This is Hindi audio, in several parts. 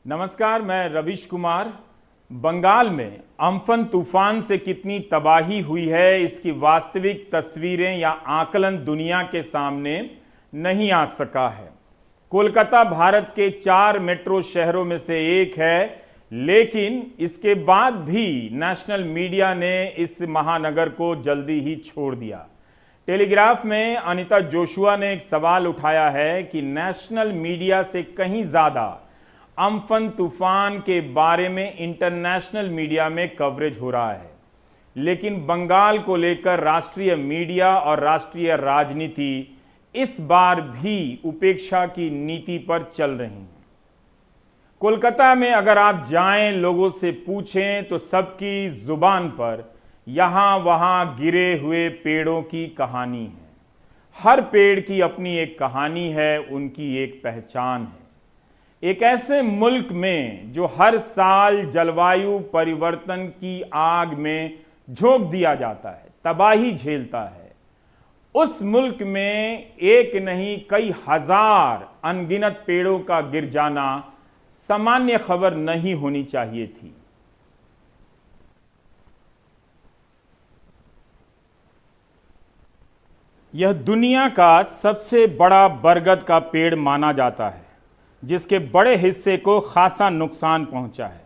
नमस्कार, मैं रविश कुमार। बंगाल में अम्फन तूफान से कितनी तबाही हुई है, इसकी वास्तविक तस्वीरें या आकलन दुनिया के सामने नहीं आ सका है। कोलकाता भारत के 4 मेट्रो शहरों में से एक है, लेकिन इसके बाद भी नेशनल मीडिया ने इस महानगर को जल्दी ही छोड़ दिया। टेलीग्राफ में अनिता जोशुआ ने एक सवाल उठाया है कि नेशनल मीडिया से कहीं ज्यादा अम्फन तूफान के बारे में इंटरनेशनल मीडिया में कवरेज हो रहा है, लेकिन बंगाल को लेकर राष्ट्रीय मीडिया और राष्ट्रीय राजनीति इस बार भी उपेक्षा की नीति पर चल रही है। कोलकाता में अगर आप जाएं, लोगों से पूछें तो सबकी जुबान पर यहां वहां गिरे हुए पेड़ों की कहानी है। हर पेड़ की अपनी एक कहानी है, उनकी एक पहचान है। एक ऐसे मुल्क में जो हर साल जलवायु परिवर्तन की आग में झोंक दिया जाता है, तबाही झेलता है, उस मुल्क में एक नहीं कई हजार अनगिनत पेड़ों का गिर जाना सामान्य खबर नहीं होनी चाहिए थी। यह दुनिया का सबसे बड़ा बरगद का पेड़ माना जाता है, जिसके बड़े हिस्से को खासा नुकसान पहुंचा है।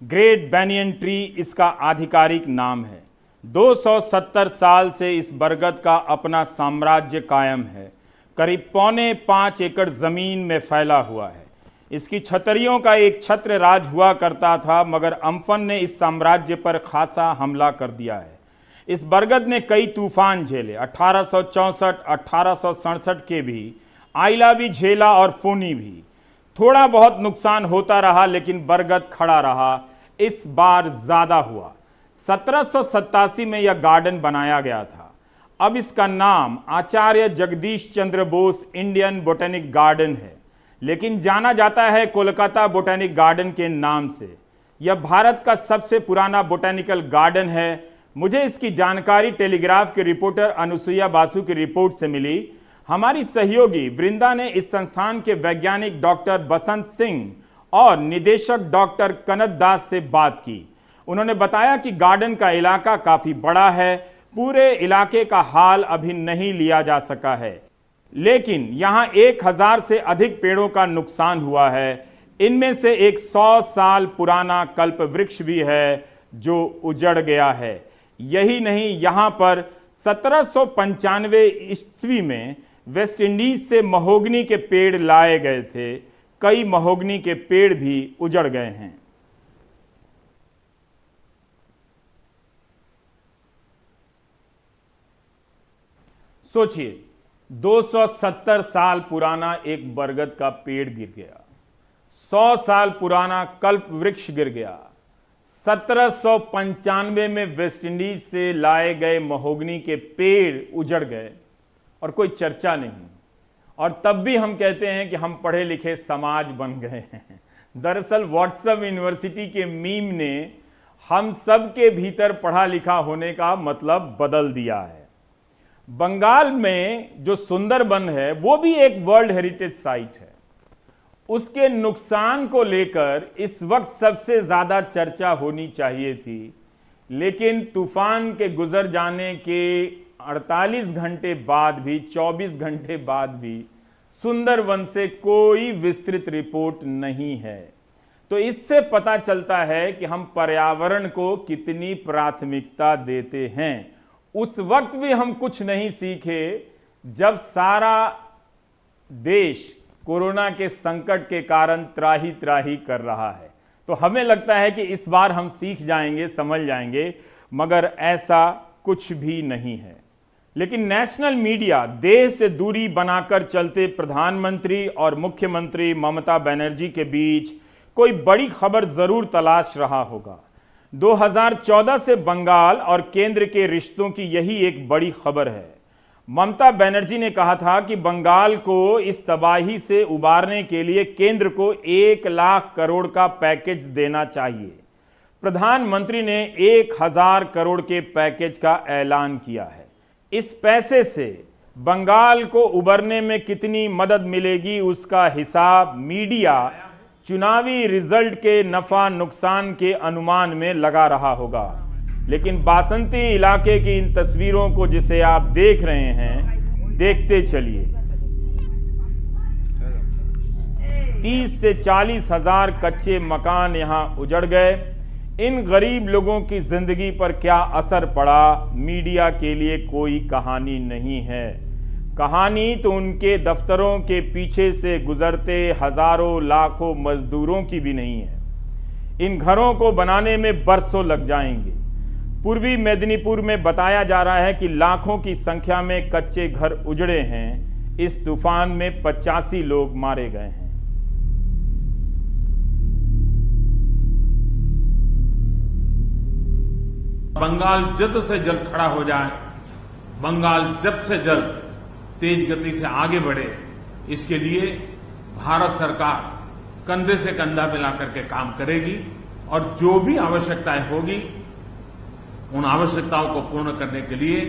ग्रेट बैनियन ट्री इसका आधिकारिक नाम है। 270 साल से इस बरगद का अपना साम्राज्य कायम है। करीब 4.25 एकड़ जमीन में फैला हुआ है। इसकी छतरियों का एक छत्र राज हुआ करता था, मगर अम्फन ने इस साम्राज्य पर खासा हमला कर दिया है। इस बरगद ने कई तूफान झेले, 1864, 1867 के भी, आइला भी झेला और फोनी भी। थोड़ा बहुत नुकसान होता रहा, लेकिन बरगद खड़ा रहा। इस बार ज्यादा हुआ। 1787 में यह गार्डन बनाया गया था। अब इसका नाम आचार्य Jagdish Chandra Bose Indian botanic garden है, लेकिन जाना जाता है कोलकाता बोटेनिक गार्डन के नाम से। यह भारत का सबसे पुराना बोटेनिकल गार्डन है। मुझे इसकी जानकारी टेलीग्राफ के रिपोर्टर अनुसुईया बासु की रिपोर्ट से मिली। हमारी सहयोगी वृंदा ने इस संस्थान के वैज्ञानिक डॉक्टर बसंत सिंह और निदेशक डॉक्टर कनक दास से बात की। उन्होंने बताया कि गार्डन का इलाका काफी बड़ा है। पूरे इलाके का हाल अभी नहीं लिया जा सका है, लेकिन यहां 1000 से अधिक पेड़ों का नुकसान हुआ है। इनमें से एक 100 साल पुराना कल्प वृक्ष भी है जो उजड़ गया है। यही नहीं, यहां पर 1795 ईस्वी में वेस्ट इंडीज से महोगनी के पेड़ लाए गए थे। कई महोगनी के पेड़ भी उजड़ गए हैं। सोचिए, 270 साल पुराना एक बरगद का पेड़ गिर गया, 100 साल पुराना कल्प वृक्ष गिर गया, 1795 में वेस्ट इंडीज से लाए गए महोगनी के पेड़ उजड़ गए और कोई चर्चा नहीं। और तब भी हम कहते हैं कि हम पढ़े लिखे समाज बन गए हैं। दरअसल व्हाट्सएप यूनिवर्सिटी के मीम ने हम सब के भीतर पढ़ा लिखा होने का मतलब बदल दिया है। बंगाल में जो सुंदरबन है वो भी एक वर्ल्ड हेरिटेज साइट है। उसके नुकसान को लेकर इस वक्त सबसे ज्यादा चर्चा होनी चाहिए थी, लेकिन तूफान के गुजर जाने के 48 घंटे बाद भी, 24 घंटे बाद भी सुंदरबन से कोई विस्तृत रिपोर्ट नहीं है। तो इससे पता चलता है कि हम पर्यावरण को कितनी प्राथमिकता देते हैं। उस वक्त भी हम कुछ नहीं सीखे जब सारा देश कोरोना के संकट के कारण त्राही त्राही कर रहा है। तो हमें लगता है कि इस बार हम सीख जाएंगे, समझ जाएंगे, मगर ऐसा कुछ भी नहीं है। लेकिन नेशनल मीडिया देश से दूरी बनाकर चलते प्रधानमंत्री और मुख्यमंत्री ममता बनर्जी के बीच कोई बड़ी खबर जरूर तलाश रहा होगा। 2014 से बंगाल और केंद्र के रिश्तों की यही एक बड़ी खबर है। ममता बनर्जी ने कहा था कि बंगाल को इस तबाही से उबारने के लिए केंद्र को 1 लाख करोड़ का पैकेज देना चाहिए। प्रधानमंत्री ने 1000 करोड़ के पैकेज का ऐलान किया है। इस पैसे से बंगाल को उबरने में कितनी मदद मिलेगी, उसका हिसाब मीडिया चुनावी रिजल्ट के नफा नुकसान के अनुमान में लगा रहा होगा, लेकिन बासंती इलाके की इन तस्वीरों को जिसे आप देख रहे हैं, देखते चलिए। 30 से 40 हजार कच्चे मकान यहां उजड़ गए। इन गरीब लोगों की जिंदगी पर क्या असर पड़ा, मीडिया के लिए कोई कहानी नहीं है। कहानी तो उनके दफ्तरों के पीछे से गुजरते हजारों लाखों मजदूरों की भी नहीं है। इन घरों को बनाने में बरसों लग जाएंगे। पूर्वी मेदिनीपुर में बताया जा रहा है कि लाखों की संख्या में कच्चे घर उजड़े हैं। इस तूफान में 85 लोग मारे गए हैं। बंगाल जल्द से जल्द खड़ा हो जाए, बंगाल जल्द से जल्द तेज गति से आगे बढ़े, इसके लिए भारत सरकार कंधे से कंधा मिलाकर के काम करेगी और जो भी आवश्यकताएं होगी उन आवश्यकताओं को पूर्ण करने के लिए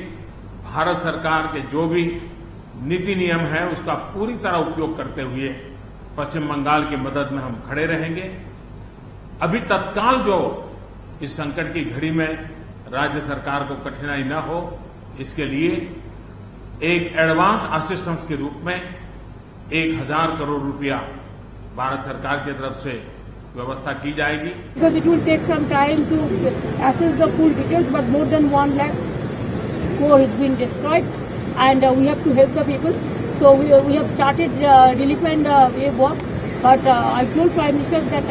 भारत सरकार के जो भी नीति नियम है उसका पूरी तरह उपयोग करते हुए पश्चिम बंगाल की मदद में हम खड़े रहेंगे। अभी तत्काल जो इस संकट की घड़ी में राज्य सरकार को कठिनाई न हो, इसके लिए एक एडवांस असिस्टेंस के रूप में 1000 करोड़ रुपया भारत सरकार की तरफ से व्यवस्था की जाएगी। Because it will take some time to assess the full details, but more than 1 lakh core has been destroyed, and we have to help the people. So we have started relief and wave work, but I told Prime Minister that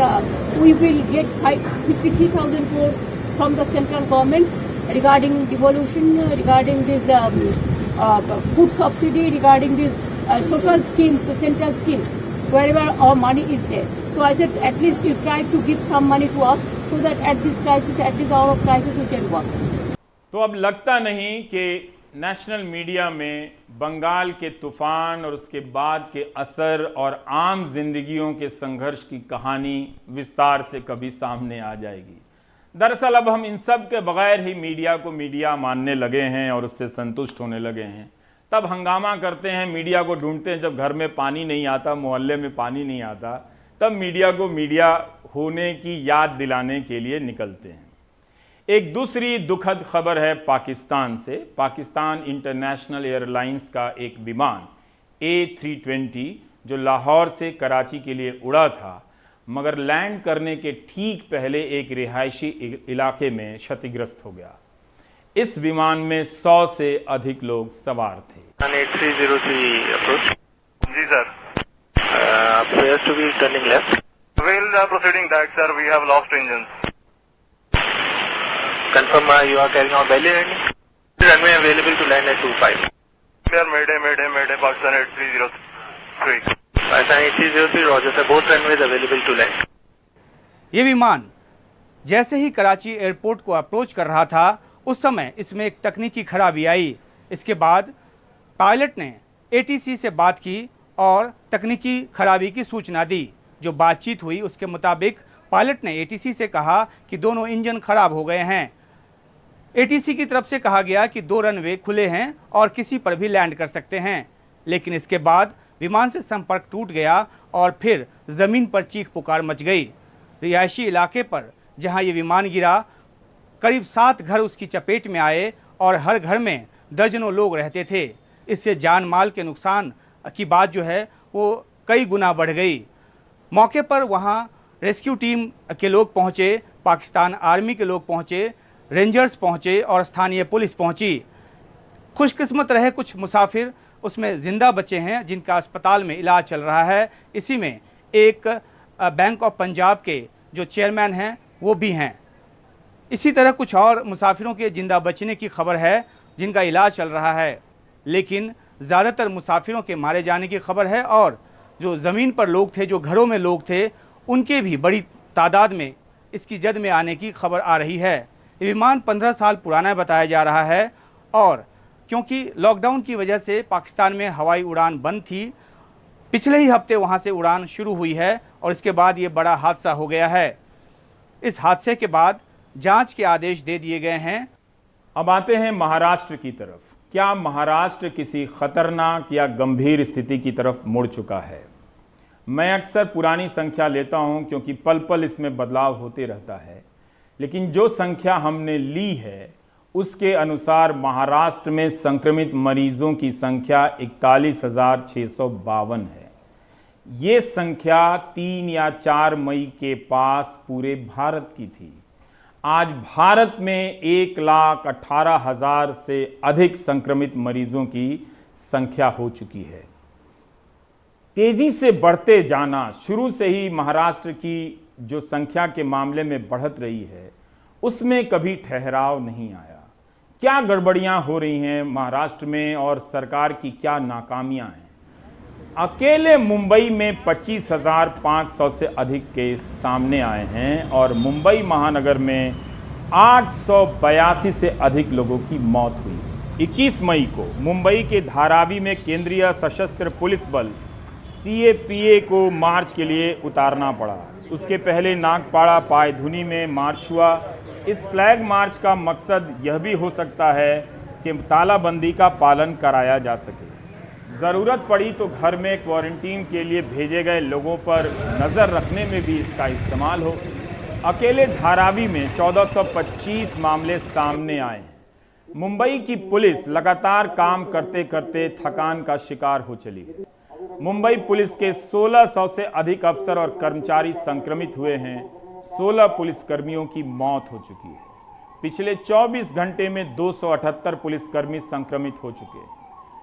we will get 53,000 crores from the central government regarding devolution, regarding this food subsidy, regarding these social schemes, the central schemes, wherever our money is there. So I said, at least you try to give some money to us so that at this crisis, at this hour of crisis, we can work. तो अब लगता नहीं कि नेशनल मीडिया में बंगाल के तूफान और उसके बाद के असर और आम जिंदगियों के संघर्ष की कहानी विस्तार से कभी सामने आ जाएगी। दरअसल अब हम इन सब के बगैर ही मीडिया को मीडिया मानने लगे हैं और उससे संतुष्ट होने लगे हैं। तब हंगामा करते हैं, मीडिया को ढूंढते हैं जब घर में पानी नहीं आता, मोहल्ले में पानी नहीं आता, तब मीडिया को मीडिया होने की याद दिलाने के लिए निकलते हैं। एक दूसरी दुखद खबर है पाकिस्तान से। पाकिस्तान इंटरनेशनल एयरलाइंस का एक विमान A320 जो लाहौर से कराची के लिए उड़ा था, मगर लैंड करने के ठीक पहले एक रिहायशी इलाके में क्षतिग्रस्त हो गया। इस विमान में 100 से अधिक लोग सवार थे। 8303 approach. जी sir. Appears to be turning left. We'll proceeding that sir. We have lost engines. Confirm you are carrying out belly landing. Runway available to land at 25. Sir, Mayday, Pakistan 8303. Pakistan 8303, Roger sir. Both runways available to land. ये विमान जैसे ही कराची एयरपोर्ट को अप्रोच कर रहा था, उस समय इसमें एक तकनीकी खराबी आई। इसके बाद पायलट ने ATC से बात की और तकनीकी खराबी की सूचना दी। जो बातचीत हुई उसके मुताबिक पायलट ने ATC से कहा कि दोनों इंजन खराब हो गए हैं। ATC की तरफ से कहा गया कि 2 रनवे खुले हैं और किसी पर भी लैंड कर सकते हैं, लेकिन इसके बाद विमान से संपर्क टूट गया और फिर ज़मीन पर चीख पुकार मच गई। रिहायशी इलाके पर जहां ये विमान गिरा, करीब 7 घर उसकी चपेट में आए और हर घर में दर्जनों लोग रहते थे। इससे जान माल के नुकसान की बात जो है वो कई गुना बढ़ गई। मौके पर वहां रेस्क्यू टीम के लोग पहुंचे, पाकिस्तान आर्मी के लोग पहुंचे, रेंजर्स पहुंचे और स्थानीय पुलिस पहुंची। खुशकिस्मत रहे कुछ मुसाफिर उसमें ज़िंदा बचे हैं जिनका अस्पताल में इलाज चल रहा है। इसी में एक बैंक ऑफ पंजाब के जो चेयरमैन हैं वो भी हैं। इसी तरह कुछ और मुसाफिरों के जिंदा बचने की खबर है जिनका इलाज चल रहा है, लेकिन ज़्यादातर मुसाफिरों के मारे जाने की खबर है और जो ज़मीन पर लोग थे, जो घरों में लोग थे, उनके भी बड़ी तादाद में इसकी जद में आने की खबर आ रही है। ये विमान 15 साल पुराना बताया जा रहा है और क्योंकि लॉकडाउन की वजह से पाकिस्तान में हवाई उड़ान बंद थी, पिछले ही हफ्ते वहाँ से उड़ान शुरू हुई है और इसके बाद ये बड़ा हादसा हो गया है। इस हादसे के बाद जांच के आदेश दे दिए गए हैं। अब आते हैं महाराष्ट्र की तरफ। क्या महाराष्ट्र किसी खतरनाक या गंभीर स्थिति की तरफ मुड़ चुका है? मैं अक्सर पुरानी संख्या लेता हूं क्योंकि पल पल इसमें बदलाव होते रहता है, लेकिन जो संख्या हमने ली है उसके अनुसार महाराष्ट्र में संक्रमित मरीजों की संख्या 41,652 है। ये संख्या 3 या 4 मई के पास पूरे भारत की थी। आज भारत में 1,18,000 से अधिक संक्रमित मरीजों की संख्या हो चुकी है। तेजी से बढ़ते जाना, शुरू से ही महाराष्ट्र की जो संख्या के मामले में बढ़त रही है उसमें कभी ठहराव नहीं आया। क्या गड़बड़ियां हो रही हैं महाराष्ट्र में और सरकार की क्या नाकामियां हैं? अकेले मुंबई में 25,500 से अधिक केस सामने आए हैं और मुंबई महानगर में 882 से अधिक लोगों की मौत हुई। 21 मई को मुंबई के धारावी में केंद्रीय सशस्त्र पुलिस बल CAPA को मार्च के लिए उतारना पड़ा। उसके पहले नागपाड़ा पायधुनी में मार्च हुआ। इस फ्लैग मार्च का मकसद यह भी हो सकता है कि तालाबंदी का पालन कराया जा सके। ज़रूरत पड़ी तो घर में क्वारंटीन के लिए भेजे गए लोगों पर नज़र रखने में भी इसका इस्तेमाल हो। अकेले धारावी में 1425 मामले सामने आए हैं। मुंबई की पुलिस लगातार काम करते करते थकान का शिकार हो चली है। मुंबई पुलिस के 1600 से अधिक अफसर और कर्मचारी संक्रमित हुए हैं। 16 पुलिसकर्मियों की मौत हो चुकी है। पिछले 24 घंटे में 278 पुलिसकर्मी संक्रमित हो चुके हैं।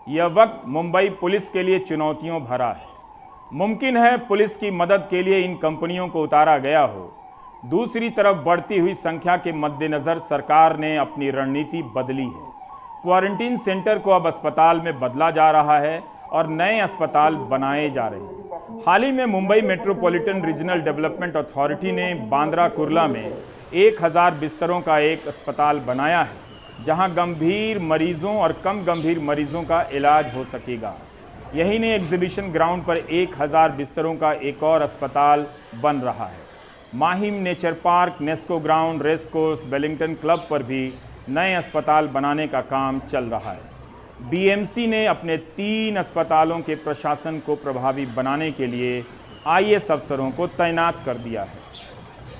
यह वक्त मुंबई पुलिस के लिए चुनौतियों भरा है। मुमकिन है पुलिस की मदद के लिए इन कंपनियों को उतारा गया हो। दूसरी तरफ बढ़ती हुई संख्या के मद्देनजर सरकार ने अपनी रणनीति बदली है। क्वारंटीन सेंटर को अब अस्पताल में बदला जा रहा है और नए अस्पताल बनाए जा रहे हैं। हाल ही में Mumbai metropolitan regional development authority ने बांद्रा कुर्ला में 1000 बिस्तरों का एक अस्पताल बनाया है, जहां गंभीर मरीजों और कम गंभीर मरीजों का इलाज हो सकेगा। यही नहीं, एग्जीबिशन ग्राउंड पर 1000 बिस्तरों का एक और अस्पताल बन रहा है। Mahim nature park, Nesco ground, race course, Wellington club पर भी नए अस्पताल बनाने का काम चल रहा है। BMC ने अपने 3 अस्पतालों के प्रशासन को प्रभावी बनाने के लिए IAS अफसरों को तैनात कर दिया है।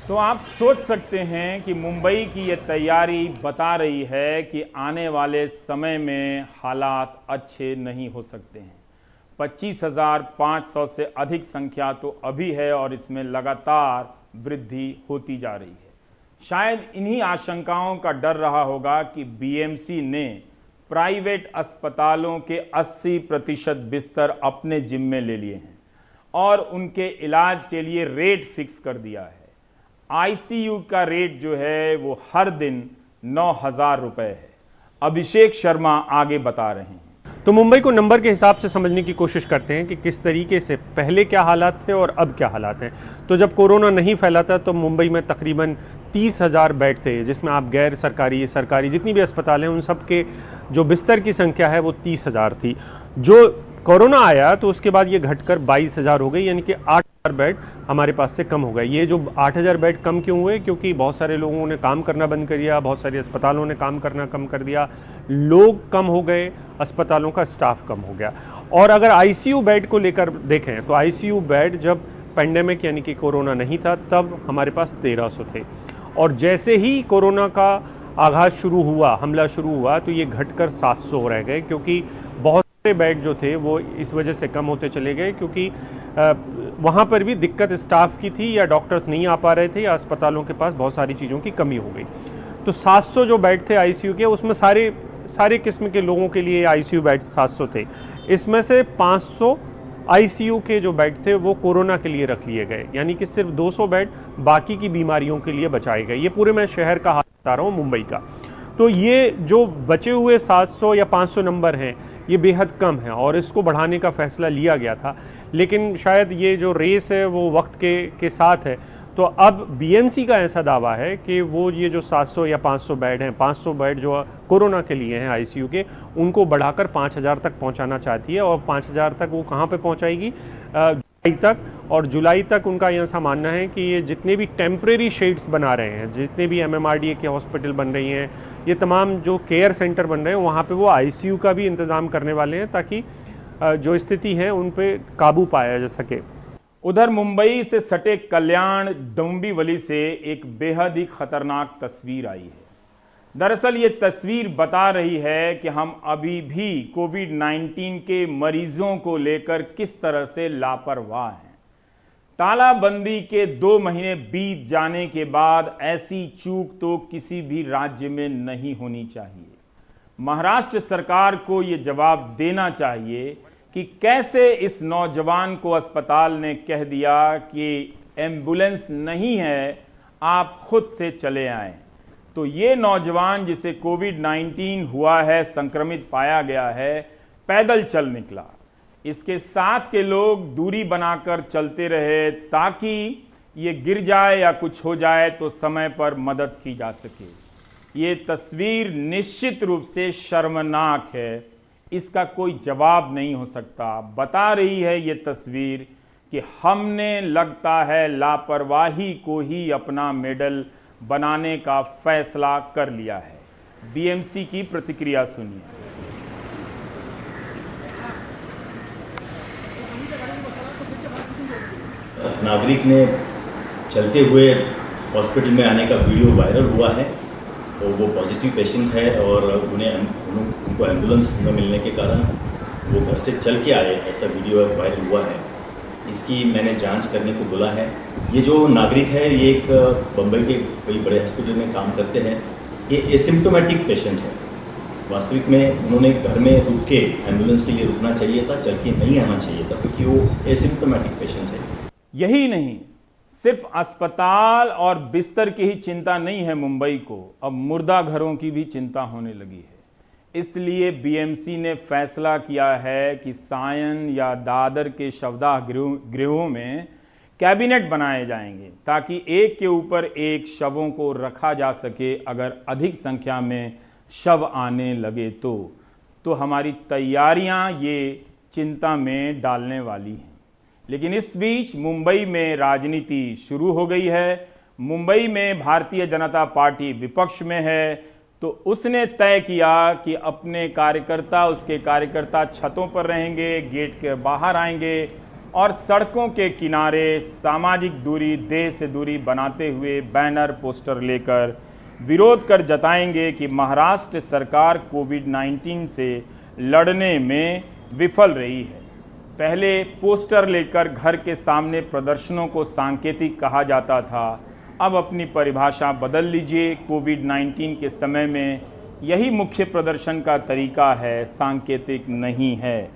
तो आप सोच सकते हैं कि मुंबई की ये तैयारी बता रही है कि आने वाले समय में हालात अच्छे नहीं हो सकते हैं। 25,500 से अधिक संख्या तो अभी है और इसमें लगातार वृद्धि होती जा रही है। शायद इन्हीं आशंकाओं का डर रहा होगा कि BMC ने प्राइवेट अस्पतालों के 80% बिस्तर अपने जिम्मे ले लिए हैं और उनके इलाज के लिए रेट फिक्स कर दिया है। ICU का रेट जो है वो हर दिन 9,000 रुपये है। अभिषेक शर्मा आगे बता रहे हैं। तो मुंबई को नंबर के हिसाब से समझने की कोशिश करते हैं कि किस तरीके से पहले क्या हालात थे और अब क्या हालात हैं। तो जब कोरोना नहीं फैला था तो मुंबई में तकरीबन 30,000 बेड थे, जिसमें आप गैर सरकारी सरकारी जितनी भी अस्पताल हैं उन सब के जो बिस्तर की संख्या है वो 30,000 थी। जो कोरोना आया तो उसके बाद ये घटकर 22,000 हो गई, यानी कि 8,000 बेड हमारे पास से कम हो गए। ये जो 8,000 बेड कम क्यों हुए? क्योंकि बहुत सारे लोगों ने काम करना बंद कर दिया, बहुत सारे अस्पतालों ने काम करना कम कर दिया, लोग कम हो गए, अस्पतालों का स्टाफ कम हो गया। और अगर ICU बेड को लेकर देखें तो ICU बेड जब पेंडेमिक यानी कि कोरोना नहीं था तब हमारे पास 1300 थे, और जैसे ही कोरोना का आगाज़ शुरू हुआ, हमला शुरू हुआ, तो ये घटकर 700 रह गए, क्योंकि बहुत सारे बेड जो थे वो इस वजह से कम होते चले गए क्योंकि वहाँ पर भी दिक्कत स्टाफ की थी, या डॉक्टर्स नहीं आ पा रहे थे, या अस्पतालों के पास बहुत सारी चीज़ों की कमी हो गई। तो 700 जो बेड थे ICU के, उसमें सारे किस्म के लोगों के लिए ICU बेड 700 थे। इसमें से 500 ICU के जो बेड थे वो कोरोना के लिए रख लिए गए, यानी कि सिर्फ 200 बेड बाकी की बीमारियों के लिए बचाए गए। ये पूरे मैं शहर का हाल बता रहा हूँ, मुंबई का। तो ये जो बचे हुए 700 या 500 नंबर हैं ये बेहद कम है और इसको बढ़ाने का फैसला लिया गया था, लेकिन शायद ये जो रेस है वो वक्त के साथ है। तो अब BMC का ऐसा दावा है कि वो ये जो 700 या 500 बेड हैं, 500 बेड जो कोरोना के लिए हैं ICU के, उनको बढ़ाकर 5,000 तक पहुंचाना चाहती है। और 5,000 तक वो कहाँ पे पहुंचाएगी? जुलाई तक। और जुलाई तक उनका ऐसा मानना है कि ये जितने भी टेम्परेरी शेड्स बना रहे हैं, जितने भी MMRDA के हॉस्पिटल बन रही हैं, ये तमाम जो केयर सेंटर बन रहे हैं, वहाँ पे वो ICU का भी इंतज़ाम करने वाले हैं ताकि जो स्थिति है उन पे काबू पाया जा सके। उधर मुंबई से सटे कल्याण डोंबिवली से एक बेहद ही खतरनाक तस्वीर आई है। दरअसल ये तस्वीर बता रही है कि हम अभी भी कोविड-19 के मरीजों को लेकर किस तरह से लापरवाह हैं। तालाबंदी के 2 महीने बीत जाने के बाद ऐसी चूक तो किसी भी राज्य में नहीं होनी चाहिए। महाराष्ट्र सरकार को यह जवाब देना चाहिए कि कैसे इस नौजवान को अस्पताल ने कह दिया कि एम्बुलेंस नहीं है, आप खुद से चले आएं। तो ये नौजवान जिसे कोविड-19 हुआ है, संक्रमित पाया गया है, पैदल चल निकला। इसके साथ के लोग दूरी बनाकर चलते रहे ताकि ये गिर जाए या कुछ हो जाए तो समय पर मदद की जा सके। ये तस्वीर निश्चित रूप से शर्मनाक है, इसका कोई जवाब नहीं हो सकता। बता रही है ये तस्वीर कि हमने लगता है लापरवाही को ही अपना मेडल बनाने का फैसला कर लिया है। बीएमसी की प्रतिक्रिया सुनिए। नागरिक ने चलते हुए हॉस्पिटल में आने का वीडियो वायरल हुआ है और वो पॉजिटिव पेशेंट है और उनको एम्बुलेंस न मिलने के कारण वो घर से चल के आए, ऐसा वीडियो वायरल हुआ है। इसकी मैंने जांच करने को बोला है। ये जो नागरिक है ये एक बम्बई के कई बड़े हॉस्पिटल में काम करते हैं। ये एसिम्प्टोमेटिक पेशेंट है। वास्तविक में उन्होंने घर में रुक के एम्बुलेंस के लिए रुकना चाहिए था, चल के नहीं आना चाहिए था, क्योंकि वो एसिम्प्टोमेटिक पेशेंट है। यही नहीं, सिर्फ अस्पताल और बिस्तर की ही चिंता नहीं है मुंबई को, अब मुर्दा घरों की भी चिंता होने लगी है। इसलिए बीएमसी ने फैसला किया है कि सायन या दादर के शवदाह गृहों में कैबिनेट बनाए जाएंगे ताकि एक के ऊपर एक शवों को रखा जा सके। अगर अधिक संख्या में शव आने लगे तो हमारी तैयारियां ये चिंता में डालने वाली हैं। लेकिन इस बीच मुंबई में राजनीति शुरू हो गई है। मुंबई में भारतीय जनता पार्टी विपक्ष में है, तो उसने तय किया कि अपने कार्यकर्ता, उसके कार्यकर्ता छतों पर रहेंगे, गेट के बाहर आएंगे और सड़कों के किनारे सामाजिक दूरी, देह से दूरी बनाते हुए बैनर, पोस्टर लेकर विरोध कर जताएंगे कि महाराष्ट्र सरकार कोविड-19 से लड़ने में विफल रही है। पहले पोस्टर लेकर घर के सामने प्रदर्शनों को सांकेतिक कहा जाता था, अब अपनी परिभाषा बदल लीजिए। कोविड-19 के समय में यही मुख्य प्रदर्शन का तरीका है, सांकेतिक नहीं है।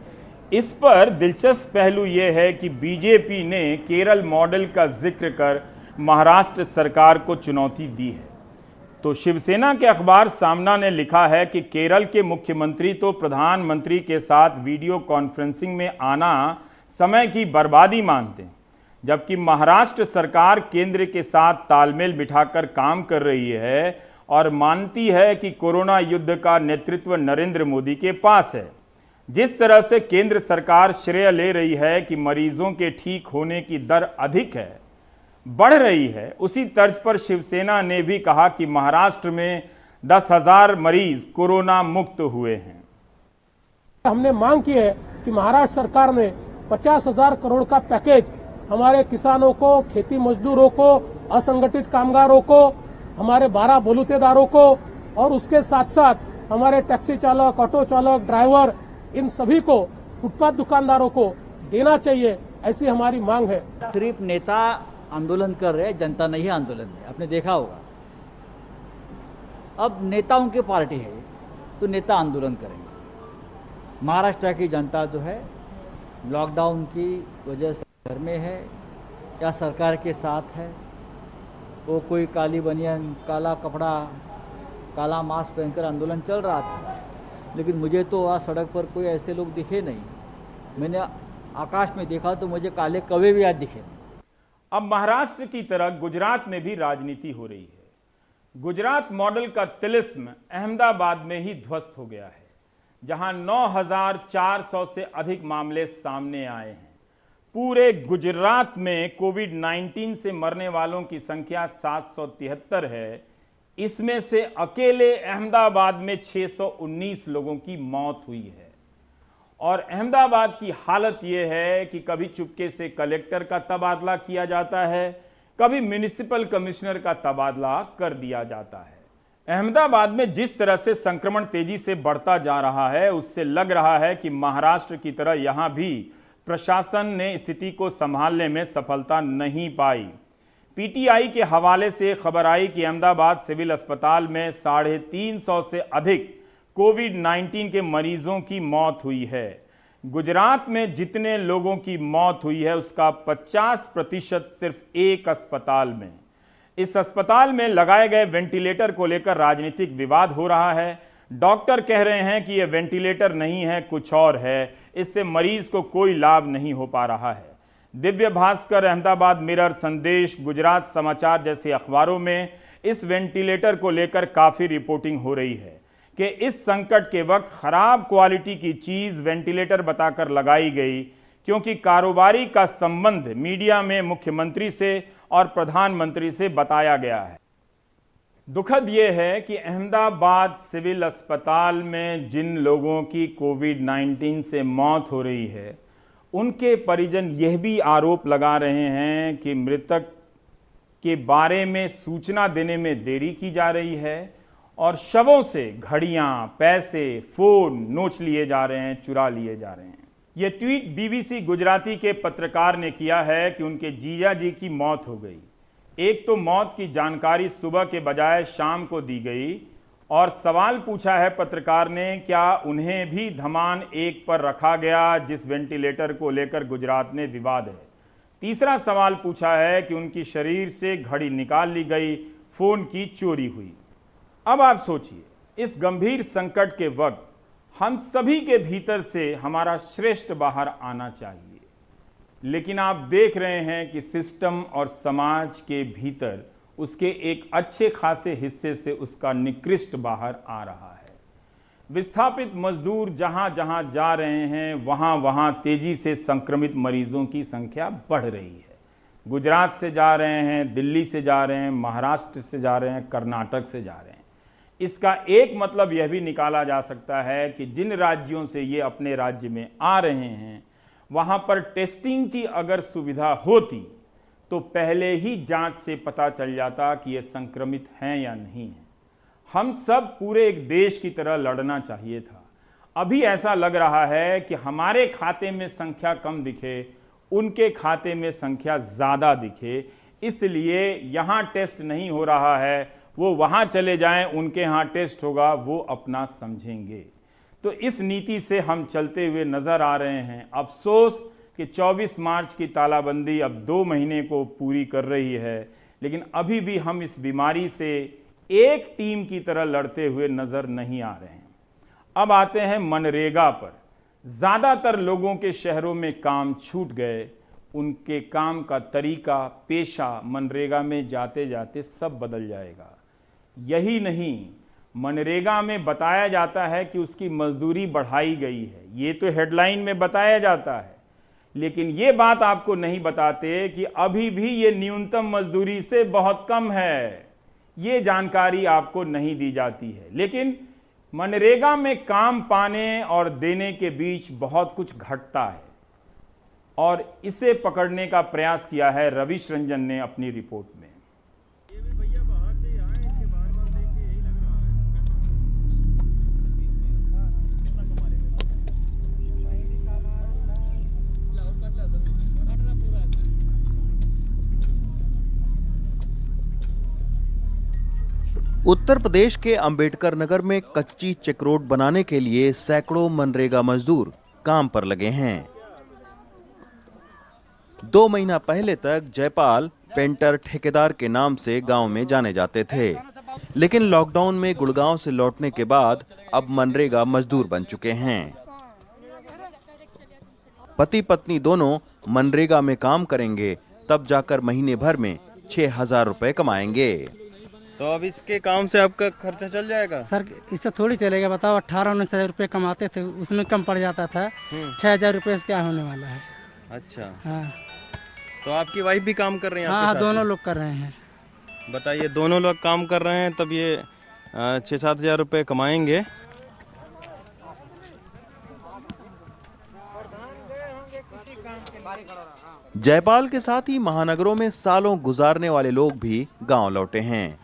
इस पर दिलचस्प पहलू यह है कि बीजेपी ने केरल मॉडल का जिक्र कर महाराष्ट्र सरकार को चुनौती दी है। तो शिवसेना के अखबार सामना ने लिखा है कि केरल के मुख्यमंत्री तो प्रधानमंत्री के साथ वीडियो कॉन्फ्रेंसिंग में आना समय की बर्बादी मानते हैं, जबकि महाराष्ट्र सरकार केंद्र के साथ तालमेल बिठाकर काम कर रही है और मानती है कि कोरोना युद्ध का नेतृत्व नरेंद्र मोदी के पास है। जिस तरह से केंद्र सरकार श्रेय ले रही है कि मरीजों के ठीक होने की दर अधिक है, बढ़ रही है, उसी तर्ज पर शिवसेना ने भी कहा कि महाराष्ट्र में 10,000 मरीज कोरोना मुक्त हुए हैं। हमने मांग की है कि महाराष्ट्र सरकार ने 50,000 करोड़ का पैकेज हमारे किसानों को, खेती मजदूरों को, असंगठित कामगारों को, हमारे 12 बलूतेदारों को और उसके साथ साथ हमारे टैक्सी चालक, ऑटो चालक, ड्राइवर, इन सभी को, फुटपाथ दुकानदारों को देना चाहिए, ऐसी हमारी मांग है। सिर्फ नेता आंदोलन कर रहे हैं, जनता नहीं आंदोलन है, आपने देखा होगा। अब नेताओं की पार्टी है तो नेता आंदोलन करेंगे। महाराष्ट्र की जनता जो है लॉकडाउन की वजह से घर में है या सरकार के साथ है, वो कोई काली बनियान, काला कपड़ा, काला मास्क पहनकर आंदोलन चल रहा था, लेकिन मुझे तो आज सड़क पर कोई ऐसे लोग दिखे नहीं। मैंने आकाश में देखा तो मुझे काले कौवे भी आज दिखे। अब महाराष्ट्र की तरह गुजरात में भी राजनीति हो रही है। गुजरात मॉडल का तिलिस्म अहमदाबाद में ही ध्वस्त हो गया है, जहां 9,400 से अधिक मामले सामने आए हैं। पूरे गुजरात में कोविड-19 से मरने वालों की संख्या 773 है। इसमें से अकेले अहमदाबाद में 619 लोगों की मौत हुई है। और अहमदाबाद की हालत यह है कि कभी चुपके से कलेक्टर का तबादला किया जाता है, कभी म्युनिसिपल कमिश्नर का तबादला कर दिया जाता है। अहमदाबाद में जिस तरह से संक्रमण तेजी से बढ़ता जा रहा है, उससे लग रहा है कि महाराष्ट्र की तरह यहां भी प्रशासन ने स्थिति को संभालने में सफलता नहीं पाई। पीटीआई के हवाले से खबर आई कि अहमदाबाद सिविल अस्पताल में 350 से अधिक कोविड-19 के मरीजों की मौत हुई है। गुजरात में जितने लोगों की मौत हुई है उसका 50% सिर्फ एक अस्पताल में। इस अस्पताल में लगाए गए वेंटिलेटर को लेकर राजनीतिक विवाद हो रहा है। डॉक्टर कह रहे हैं कि यह वेंटिलेटर नहीं है, कुछ और है, इससे मरीज को कोई लाभ नहीं हो पा रहा है। दिव्य भास्कर, अहमदाबाद मिरर, संदेश, गुजरात समाचार जैसे अखबारों में इस वेंटिलेटर को लेकर काफी रिपोर्टिंग हो रही है कि इस संकट के वक्त खराब क्वालिटी की चीज वेंटिलेटर बताकर लगाई गई, क्योंकि कारोबारी का संबंध मीडिया में मुख्यमंत्री से और प्रधानमंत्री से बताया गया है। दुखद यह है कि अहमदाबाद सिविल अस्पताल में जिन लोगों की कोविड-19 से मौत हो रही है, उनके परिजन यह भी आरोप लगा रहे हैं कि मृतक के बारे में सूचना देने में देरी की जा रही है और शवों से घड़ियां, पैसे, फोन नोच लिए जा रहे हैं, चुरा लिए जा रहे हैं। यह ट्वीट बीबीसी गुजराती के पत्रकार ने किया है कि उनके जीजा जी की मौत हो गई। एक तो मौत की जानकारी सुबह के बजाय शाम को दी गई और सवाल पूछा है पत्रकार ने, क्या उन्हें भी धमान 1 पर रखा गया जिस वेंटिलेटर को लेकर गुजरात में विवाद है। तीसरा सवाल पूछा है कि उनकी शरीर से घड़ी निकाल ली गई, फोन की चोरी हुई। अब आप सोचिए, इस गंभीर संकट के वक्त हम सभी के भीतर से हमारा श्रेष्ठ बाहर आना चाहिए, लेकिन आप देख रहे हैं कि सिस्टम और समाज के भीतर उसके एक अच्छे खासे हिस्से से उसका निकृष्ट बाहर आ रहा है। विस्थापित मजदूर जहां जहां जा रहे हैं वहां वहां तेजी से संक्रमित मरीजों की संख्या बढ़ रही है। गुजरात से जा रहे हैं, दिल्ली से जा रहे हैं, महाराष्ट्र से जा रहे हैं, कर्नाटक से जा रहे हैं। इसका एक मतलब यह भी निकाला जा सकता है कि जिन राज्यों से ये अपने राज्य में आ रहे हैं वहां पर टेस्टिंग की अगर सुविधा होती तो पहले ही जांच से पता चल जाता कि ये संक्रमित हैं या नहीं है। हम सब पूरे एक देश की तरह लड़ना चाहिए था। अभी ऐसा लग रहा है कि हमारे खाते में संख्या कम दिखे, उनके खाते में संख्या ज्यादा दिखे, इसलिए यहां टेस्ट नहीं हो रहा है, वो वहां चले जाएं, उनके यहां टेस्ट होगा, वो अपना समझेंगे। तो इस नीति से हम चलते हुए नजर आ रहे हैं। अफसोस कि 24 मार्च की तालाबंदी अब 2 महीने को पूरी कर रही है, लेकिन अभी भी हम इस बीमारी से एक टीम की तरह लड़ते हुए नजर नहीं आ रहे हैं। अब आते हैं मनरेगा पर। ज्यादातर लोगों के शहरों में काम छूट गए, उनके काम का तरीका, पेशा मनरेगा में जाते जाते सब बदल जाएगा। यही नहीं, मनरेगा में बताया जाता है कि उसकी मजदूरी बढ़ाई गई है, ये तो हेडलाइन में बताया जाता है, लेकिन ये बात आपको नहीं बताते कि अभी भी ये न्यूनतम मजदूरी से बहुत कम है। ये जानकारी आपको नहीं दी जाती है। लेकिन मनरेगा में काम पाने और देने के बीच बहुत कुछ घटता है और इसे पकड़ने का प्रयास किया है रविश रंजन ने अपनी रिपोर्ट में। उत्तर प्रदेश के अंबेडकर नगर में कच्ची चेक रोड बनाने के लिए सैकड़ों मनरेगा मजदूर काम पर लगे हैं। 2 महीना पहले तक जयपाल पेंटर ठेकेदार के नाम से गांव में जाने जाते थे, लेकिन लॉकडाउन में गुड़गांव से लौटने के बाद अब मनरेगा मजदूर बन चुके हैं। पति पत्नी दोनों मनरेगा में काम करेंगे, तब जाकर महीने भर में 6,000 रुपए कमाएंगे। तो अब इसके काम से आपका खर्चा चल जाएगा? सर इससे थोड़ी चलेगा, बताओ 18-19 रुपये कमाते थे, उसमें कम पड़ जाता था। 6,000 रुपये से क्या होने वाला है। अच्छा हाँ। तो आपकी वाइफ भी काम कर रहे हैं? हाँ, दोनों लोग कर रहे हैं। बताइए, दोनों लोग काम कर रहे हैं तब ये 6-7 हज़ार रुपये कमाएंगे। जयपाल के साथ ही महानगरों में सालों गुजारने वाले लोग भी गांव लौटे हैं।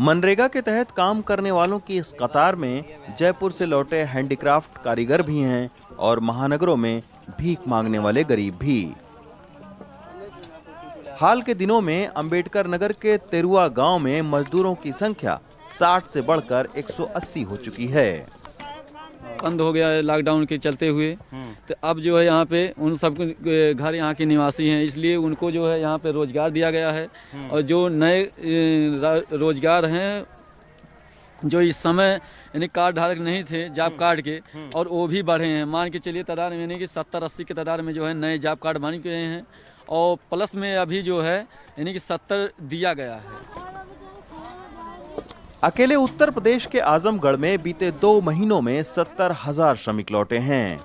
मनरेगा के तहत काम करने वालों की इस कतार में जयपुर से लौटे हैंडीक्राफ्ट कारीगर भी हैं और महानगरों में भीख मांगने वाले गरीब भी। हाल के दिनों में अंबेडकर नगर के तेरुआ गांव में मजदूरों की संख्या 60 से बढ़कर 180 हो चुकी है। बंद हो गया है लॉकडाउन के चलते हुए, तो अब जो है यहाँ पे उन सब घर यहाँ के निवासी हैं, इसलिए उनको जो है यहाँ पे रोजगार दिया गया है। और जो नए रोजगार हैं जो इस समय यानी कार्ड धारक नहीं थे जॉब कार्ड के, और वो भी बढ़े हैं। मान के चलिए तादाद में यानी कि 70-80 के तादाद में जो है नए जॉब कार्ड बन गए हैं, और प्लस में अभी जो है यानी कि 70 दिया गया है। अकेले उत्तर प्रदेश के आजमगढ़ में बीते 2 महीनों में 70,000 श्रमिक लौटे हैं।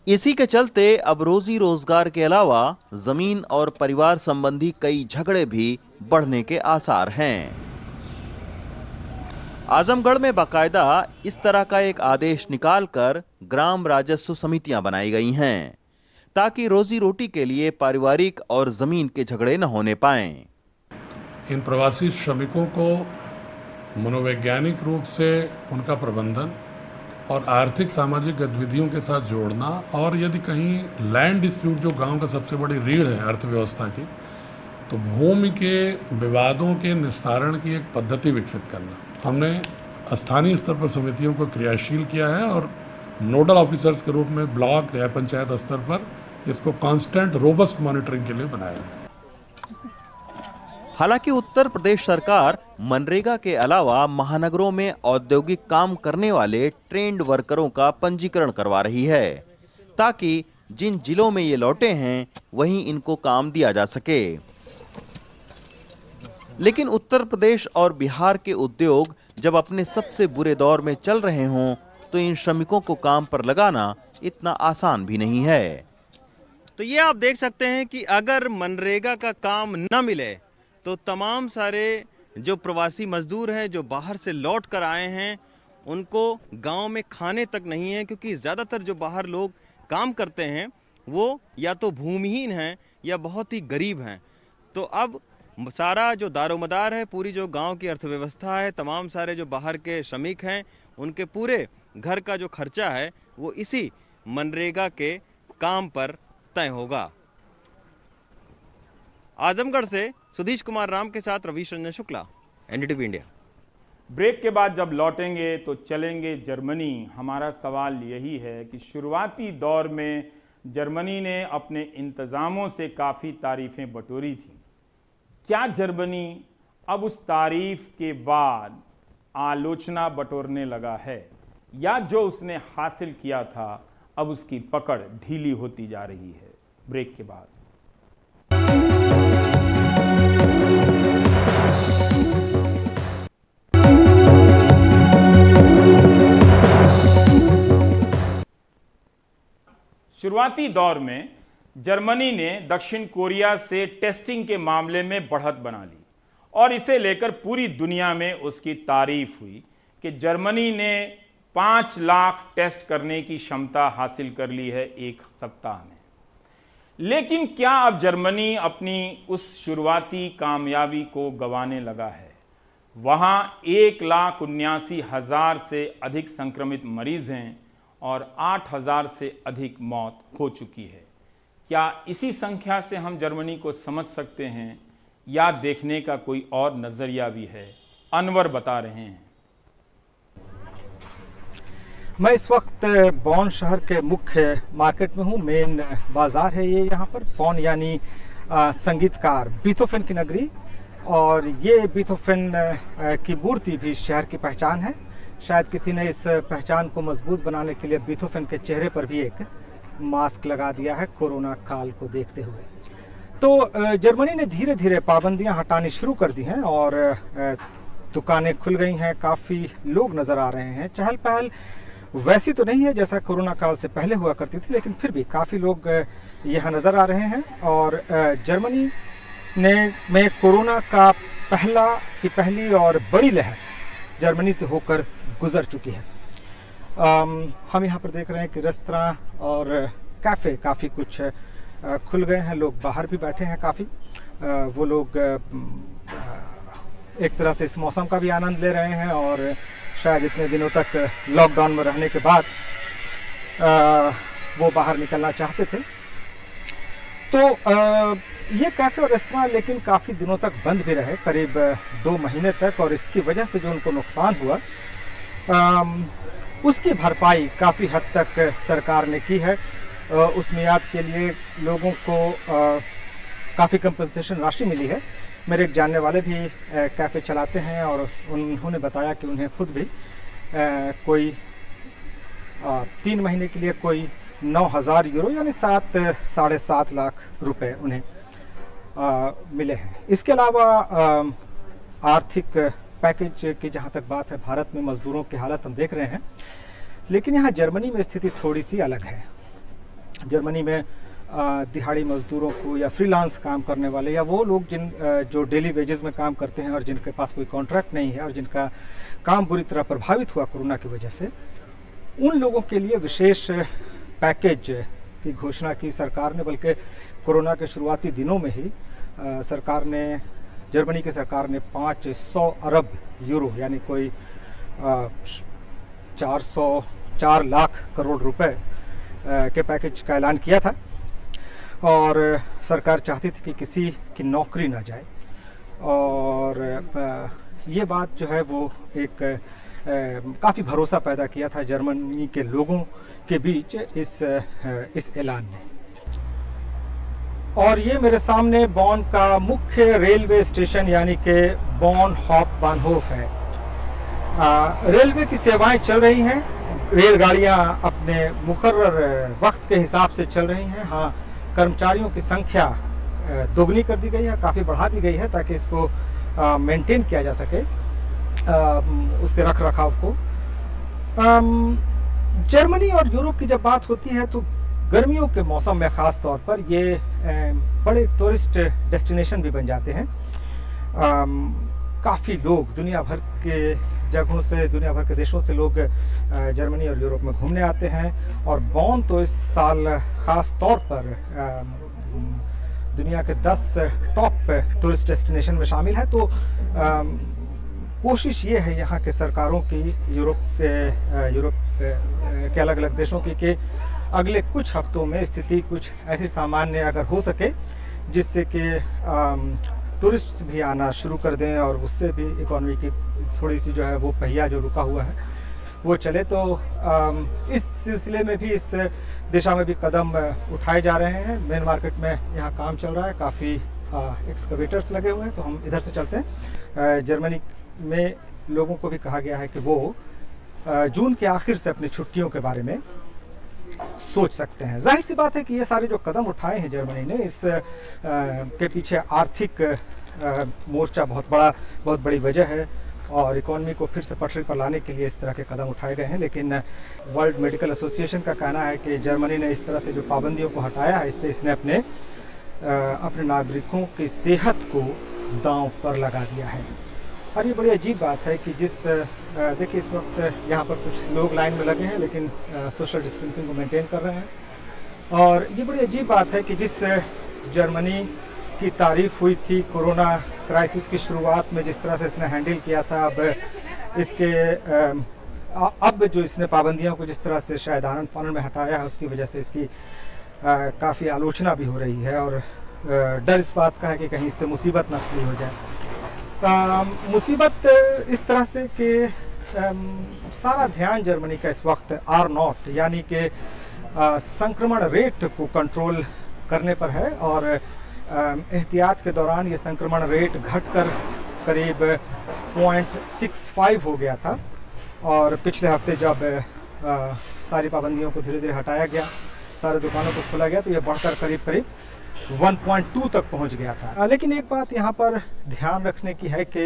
इसी के चलते अब रोजी रोजगार के अलावा जमीन और परिवार संबंधी कई झगड़े भी बढ़ने के आसार हैं। आजमगढ़ में बाकायदा इस तरह का एक आदेश निकालकर ग्राम राजस्व समितियां बनाई गई हैं, ताकि रोजी रोटी के लिए पारिवारिक और जमीन के झगड़े न होने पाएं। इन प्रवासी श्रमिकों को मनोवैज्ञानिक रूप से उनका प्रबंधन और आर्थिक सामाजिक गतिविधियों के साथ जोड़ना, और यदि कहीं लैंड डिस्प्यूट जो गांव का सबसे बड़ी रीढ़ है अर्थव्यवस्था की, तो भूमि के विवादों के निस्तारण की एक पद्धति विकसित करना। हमने स्थानीय स्तर पर समितियों को क्रियाशील किया है और नोडल ऑफिसर्स के रूप में ब्लॉक या पंचायत स्तर पर इसको कांस्टेंट रोबस्ट मॉनिटरिंग के लिए बनाया है। हालांकि उत्तर प्रदेश सरकार मनरेगा के अलावा महानगरों में औद्योगिक काम करने वाले ट्रेंड वर्करों का पंजीकरण करवा रही है, ताकि जिन जिलों में ये लौटे हैं वहीं इनको काम दिया जा सके। लेकिन उत्तर प्रदेश और बिहार के उद्योग जब अपने सबसे बुरे दौर में चल रहे हों, तो इन श्रमिकों को काम पर लगाना इतना आसान भी नहीं है। तो ये आप देख सकते हैं कि अगर मनरेगा का काम न मिले तो तमाम सारे जो प्रवासी मजदूर हैं जो बाहर से लौट कर आए हैं, उनको गांव में खाने तक नहीं है, क्योंकि ज़्यादातर जो बाहर लोग काम करते हैं वो या तो भूमिहीन हैं या बहुत ही गरीब हैं। तो अब सारा जो दारोमदार है, पूरी जो गांव की अर्थव्यवस्था है, तमाम सारे जो बाहर के श्रमिक हैं, उनके पूरे घर का जो खर्चा है वो इसी मनरेगा के काम पर तय होगा। आजमगढ़ से सुधीश कुमार राम के साथ Ravish Ranjan Shukla, NDTV India. Break के बाद जब लौटेंगे तो चलेंगे जर्मनी। हमारा सवाल यही है कि शुरुआती दौर में जर्मनी ने अपने इंतज़ामों से काफ़ी तारीफ़ें बटोरी थी। क्या जर्मनी अब उस तारीफ के बाद आलोचना बटोरने लगा है, या जो उसने हासिल किया था अब उसकी पकड़ ढीली होती जा रही है? ब्रेक के बाद। शुरुआती दौर में जर्मनी ने दक्षिण कोरिया से टेस्टिंग के मामले में बढ़त बना ली और इसे लेकर पूरी दुनिया में उसकी तारीफ हुई कि जर्मनी ने 5 लाख टेस्ट करने की क्षमता हासिल कर ली है एक सप्ताह में। लेकिन क्या अब जर्मनी अपनी उस शुरुआती कामयाबी को गंवाने लगा है? वहां 1,79,000 से अधिक संक्रमित मरीज हैं और 8,000 से अधिक मौत हो चुकी है। क्या इसी संख्या से हम जर्मनी को समझ सकते हैं या देखने का कोई और नजरिया भी है? अनवर बता रहे हैं। मैं इस वक्त बॉन शहर के मुख्य मार्केट में हूँ। मेन बाजार है ये, यहाँ पर बॉन यानी संगीतकार बीथोफेन की नगरी, और ये बीथोफेन की मूर्ति भी शहर की पहचान है। शायद किसी ने इस पहचान को मजबूत बनाने के लिए बीथोफेन के चेहरे पर भी एक मास्क लगा दिया है कोरोना काल को देखते हुए। तो जर्मनी ने धीरे धीरे पाबंदियां हटानी शुरू कर दी हैं और दुकानें खुल गई हैं, काफ़ी लोग नज़र आ रहे हैं। चहल पहल वैसी तो नहीं है जैसा कोरोना काल से पहले हुआ करती थी, लेकिन फिर भी काफ़ी लोग यहाँ नज़र आ रहे हैं। और जर्मनी में कोरोना का पहली और बड़ी लहर जर्मनी से होकर गुजर चुकी है। हम यहाँ पर देख रहे हैं कि रेस्तरां और कैफ़े काफ़ी कुछ खुल गए हैं, लोग बाहर भी बैठे हैं काफ़ी। वो लोग एक तरह से इस मौसम का भी आनंद ले रहे हैं और शायद इतने दिनों तक लॉकडाउन में रहने के बाद वो बाहर निकलना चाहते थे। तो ये कैफ़े और रेस्तरां लेकिन काफ़ी दिनों तक बंद भी रहे, करीब 2 महीने तक, और इसकी वजह से जो उनको नुकसान हुआ उसकी भरपाई काफ़ी हद तक सरकार ने की है। उस मियाद के लिए लोगों को काफ़ी कंपनसेशन राशि मिली है। मेरे एक जानने वाले भी कैफ़े चलाते हैं और उन्होंने बताया कि उन्हें खुद भी कोई 3 महीने के लिए कोई 9,000 यूरो यानी 7-7.5 लाख रुपए उन्हें मिले हैं। इसके अलावा आर्थिक पैकेज की जहां तक बात है, भारत में मजदूरों की हालत हम देख रहे हैं, लेकिन यहाँ जर्मनी में स्थिति थोड़ी सी अलग है। जर्मनी में दिहाड़ी मजदूरों को या फ्रीलांस काम करने वाले या वो लोग जो डेली वेजेस में काम करते हैं और जिनके पास कोई कॉन्ट्रैक्ट नहीं है और जिनका काम बुरी तरह प्रभावित हुआ कोरोना की वजह से, उन लोगों के लिए विशेष पैकेज की घोषणा की सरकार ने। बल्कि कोरोना के शुरुआती दिनों में ही जर्मनी की सरकार ने 500 अरब यूरो यानी कोई 404 लाख करोड़ रुपए के पैकेज का ऐलान किया था और सरकार चाहती थी कि किसी की नौकरी ना जाए। और ये बात जो है वो एक काफ़ी भरोसा पैदा किया था जर्मनी के लोगों के बीच इस ऐलान ने। और ये मेरे सामने बॉन का मुख्य रेलवे स्टेशन यानी कि बॉन हाuptbahnhof है। रेलवे की सेवाएं चल रही हैं, रेलगाड़ियां अपने मुकर्रर वक्त के हिसाब से चल रही हैं। हाँ, कर्मचारियों की संख्या दोगुनी कर दी गई है, काफ़ी बढ़ा दी गई है ताकि इसको मेंटेन किया जा सके, उसके रख रखाव को। जर्मनी और यूरोप की जब बात होती है तो गर्मियों के मौसम में ख़ास तौर पर ये बड़े टूरिस्ट डेस्टिनेशन भी बन जाते हैं। काफ़ी लोग दुनिया भर के जगहों से, दुनिया भर के देशों से लोग जर्मनी और यूरोप में घूमने आते हैं और बॉन तो इस साल ख़ास तौर पर दुनिया के 10 टॉप टूरिस्ट डेस्टिनेशन में शामिल है। तो कोशिश ये है यहाँ के सरकारों की, यूरोप के अलग अलग देशों की, कि अगले कुछ हफ्तों में स्थिति कुछ ऐसी सामान्य अगर हो सके जिससे कि टूरिस्ट भी आना शुरू कर दें और उससे भी इकॉनमी की थोड़ी सी जो है वो पहिया जो रुका हुआ है वो चले। तो इस सिलसिले में भी, इस दिशा में भी कदम उठाए जा रहे हैं। मेन मार्केट में यहाँ काम चल रहा है, काफ़ी एक्सकवेटर्स लगे हुए हैं। तो हम इधर से चलते हैं। जर्मनी में लोगों को भी कहा गया है कि वो जून के आखिर से अपनी छुट्टियों के बारे में सोच सकते हैं। जाहिर सी बात है कि ये सारे जो कदम उठाए हैं जर्मनी ने, इस के पीछे आर्थिक मोर्चा बहुत बड़ी वजह है और इकॉनमी को फिर से पटरी पर लाने के लिए इस तरह के कदम उठाए गए हैं। लेकिन वर्ल्ड मेडिकल एसोसिएशन का कहना है कि जर्मनी ने इस तरह से जो पाबंदियों को हटाया है, इससे इसने अपने नागरिकों की सेहत को दांव पर लगा दिया है। और ये बड़ी अजीब बात है कि देखिए इस वक्त यहाँ पर कुछ लोग लाइन में लगे हैं लेकिन सोशल डिस्टेंसिंग को मेंटेन कर रहे हैं। और ये बड़ी अजीब बात है कि जिस जर्मनी की तारीफ हुई थी कोरोना क्राइसिस की शुरुआत में, जिस तरह से इसने हैंडल किया था, अब जो इसने पाबंदियों को जिस तरह से शायद आनन फानन में हटाया है, उसकी वजह से इसकी काफ़ी आलोचना भी हो रही है और डर इस बात का है कि कहीं इससे मुसीबत ना खड़ी हो जाए। मुसीबत इस तरह से कि सारा ध्यान जर्मनी का इस वक्त R0 यानी कि संक्रमण रेट को कंट्रोल करने पर है और एहतियात के दौरान ये संक्रमण रेट घटकर करीब 0.65 हो गया था और पिछले हफ्ते जब सारी पाबंदियों को धीरे धीरे हटाया गया, सारे दुकानों को खोला गया, तो ये बढ़कर करीब 1.2 तक पहुंच गया था। लेकिन एक बात यहाँ पर ध्यान रखने की है कि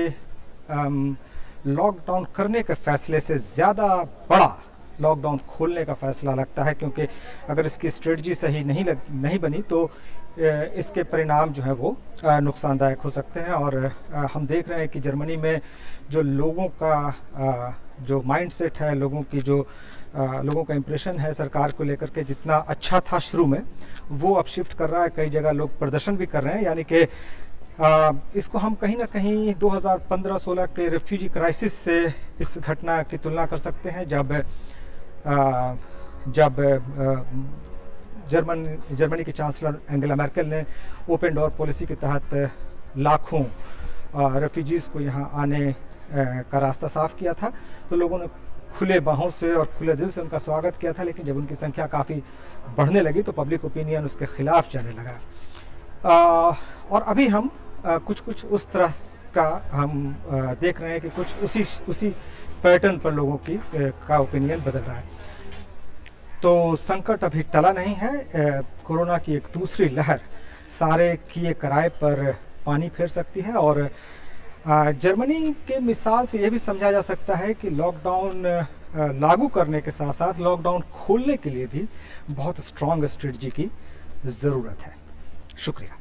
लॉकडाउन करने के फैसले से ज़्यादा बड़ा लॉकडाउन खोलने का फैसला लगता है, क्योंकि अगर इसकी स्ट्रेटजी सही नहीं बनी तो इसके परिणाम जो है वो नुकसानदायक हो सकते हैं। और हम देख रहे हैं कि जर्मनी में जो लोगों का जो माइंडसेट है, लोगों की जो लोगों का इम्प्रेशन है सरकार को लेकर के जितना अच्छा था शुरू में, वो अब शिफ्ट कर रहा है। कई जगह लोग प्रदर्शन भी कर रहे हैं, यानी कि इसको हम कहीं ना कहीं 2015-16 के रेफ्यूजी क्राइसिस से इस घटना की तुलना कर सकते हैं, जब जर्मनी की चांसलर एंगेला मर्केल ने ओपन डोर पॉलिसी के तहत लाखों रेफ्यूजीज़ को यहाँ आने का रास्ता साफ किया था। तो लोगों ने खुले बाहों से और खुले दिल से उनका स्वागत किया था, लेकिन जब उनकी संख्या काफ़ी बढ़ने लगी तो पब्लिक ओपिनियन उसके खिलाफ जाने लगा। और अभी हम कुछ उस तरह का हम देख रहे हैं कि कुछ उसी पैटर्न पर लोगों का ओपिनियन बदल रहा है। तो संकट अभी टला नहीं है। कोरोना की एक दूसरी लहर सारे किए कराए पर पानी फेर सकती है, और जर्मनी के मिसाल से यह भी समझा जा सकता है कि लॉकडाउन लागू करने के साथ साथ लॉकडाउन खोलने के लिए भी बहुत स्ट्रॉन्ग स्ट्रेटजी की ज़रूरत है। शुक्रिया।